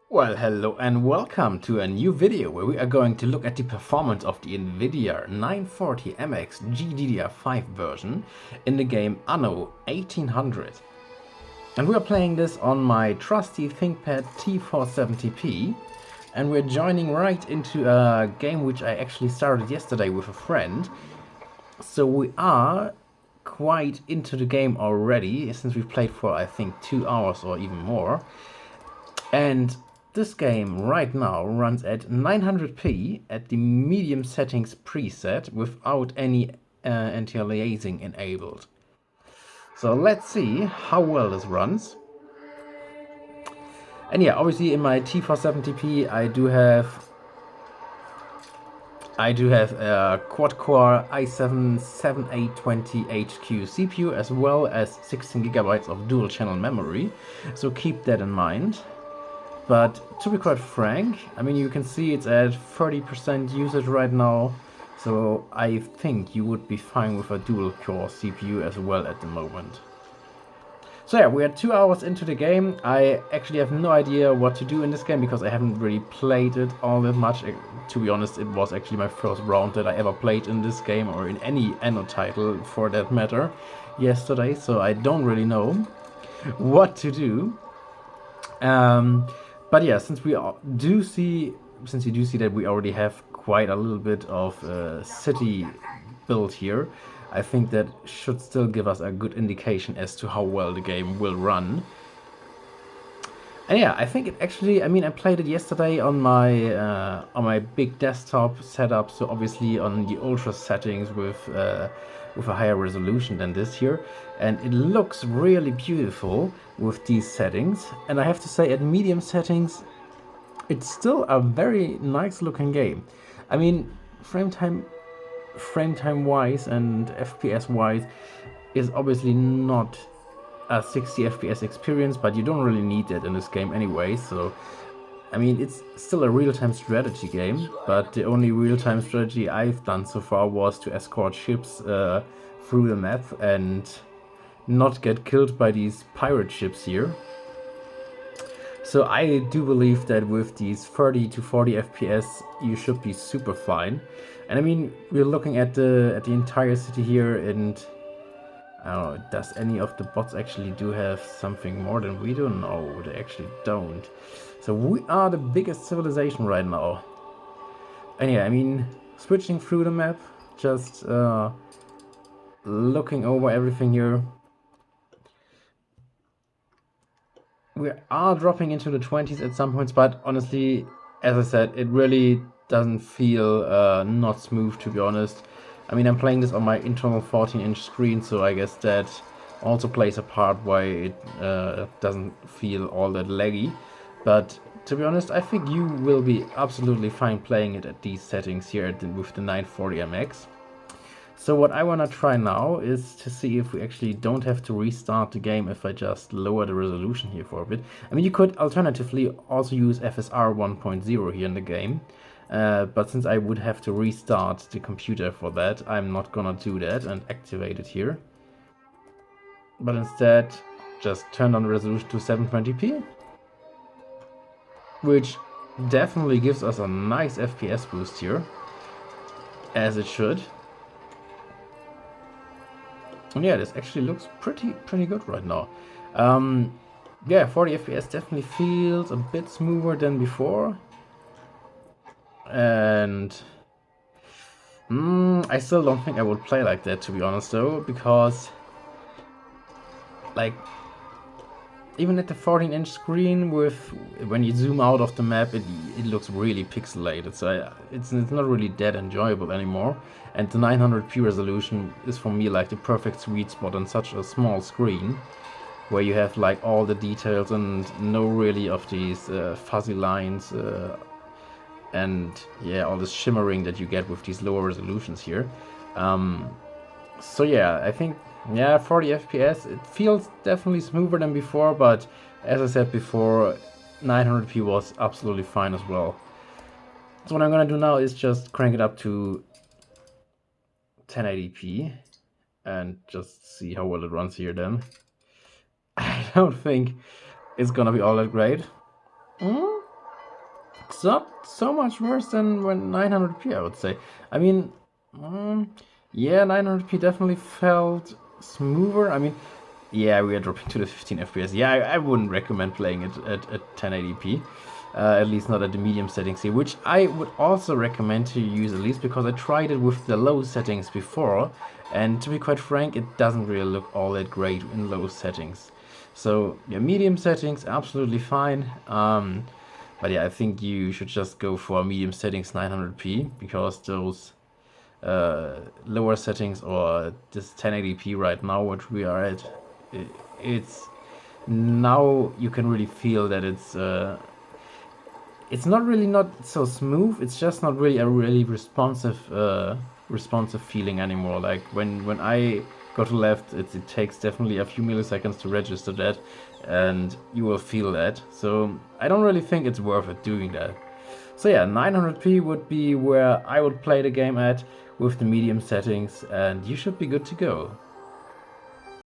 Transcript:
Well, hello and welcome to a new video where we are going to look at the performance of the NVIDIA 940MX GDDR5 version in the game Anno 1800. And we are playing this on my trusty ThinkPad T470p, and we're joining right into a game which I actually started yesterday with a friend. So we are quite into the game already, since we've played for I think 2 hours or even more. And this game right now runs at 900p at the medium settings preset without any anti-aliasing enabled. So let's see how well this runs. And yeah, obviously in my T470p I do have a quad-core i7-7820HQ CPU as well as 16GB of dual-channel memory, so keep that in mind. But to be quite frank, I mean, you can see it's at 30% usage right now, so I think you would be fine with a dual-core CPU as well at the moment. So yeah, we are 2 hours into the game. I actually have no idea what to do in this game because I haven't really played it all that much. To be honest, it was actually my first round that I ever played in this game, or in any Anno title for that matter, yesterday, so I don't really know what to do. But yeah, since you do see that we already have quite a little bit of city built here, I think that should still give us a good indication as to how well the game will run. And yeah, I think it actually, I mean, I played it yesterday on my big desktop setup, so obviously on the ultra settings with a higher resolution than this here, and it looks really beautiful with these settings. And I have to say, at medium settings, it's still a very nice looking game. I mean, frame time wise and FPS wise is obviously not a 60 FPS experience, but you don't really need that in this game anyway. So I mean, it's still a real-time strategy game, but the only real-time strategy I've done so far was to escort ships through the map and not get killed by these pirate ships here. So I do believe that with these 30 to 40 FPS, you should be super fine. And I mean, we're looking at the entire city here, and I don't know, does any of the bots actually do have something more than we do? No, they actually don't. So we are the biggest civilization right now. And yeah, I mean, switching through the map, just looking over everything here. We are dropping into the 20s at some points, but honestly, as I said, it really doesn't feel not smooth, to be honest. I mean, I'm playing this on my internal 14-inch screen, so I guess that also plays a part why it doesn't feel all that laggy. But to be honest, I think you will be absolutely fine playing it at these settings here with the 940MX. So what I want to try now is to see if we actually don't have to restart the game if I just lower the resolution here for a bit. I mean, you could alternatively also use FSR 1.0 here in the game. But since I would have to restart the computer for that, I'm not gonna do that and activate it here. But instead, just turn on the resolution to 720p, which definitely gives us a nice FPS boost here, as it should. And yeah, this actually looks pretty good right now. Yeah, 40 FPS definitely feels a bit smoother than before. And I still don't think I would play like that, to be honest, though, because like even at the 14-inch screen, when you zoom out of the map, it looks really pixelated. So it's not really that enjoyable anymore. And the 900p resolution is for me like the perfect sweet spot on such a small screen, where you have like all the details and no really of these fuzzy lines and yeah, all this shimmering that you get with these lower resolutions here. So yeah, I think, yeah, 40 FPS, it feels definitely smoother than before, but as I said before, 900p was absolutely fine as well. So what I'm gonna do now is just crank it up to 1080p and just see how well it runs here then. I don't think it's gonna be all that great. It's not so much worse than when 900p, I would say. I mean, yeah, 900p definitely felt smoother. I mean, yeah, we are dropping to the 15 FPS. Yeah, I wouldn't recommend playing it at 1080p. At least not at the medium settings here, which I would also recommend to use, at least because I tried it with the low settings before, and to be quite frank, it doesn't really look all that great in low settings. So yeah, medium settings absolutely fine. But yeah, I think you should just go for medium settings 900p, because those lower settings, or this 1080p right now, which we are at, it's now you can really feel that it's not really not so smooth. It's just not really a really responsive feeling anymore. Like when I go to left, it takes definitely a few milliseconds to register that, and you will feel that. So I don't really think it's worth it doing that. So yeah, 900p would be where I would play the game at with the medium settings, and you should be good to go.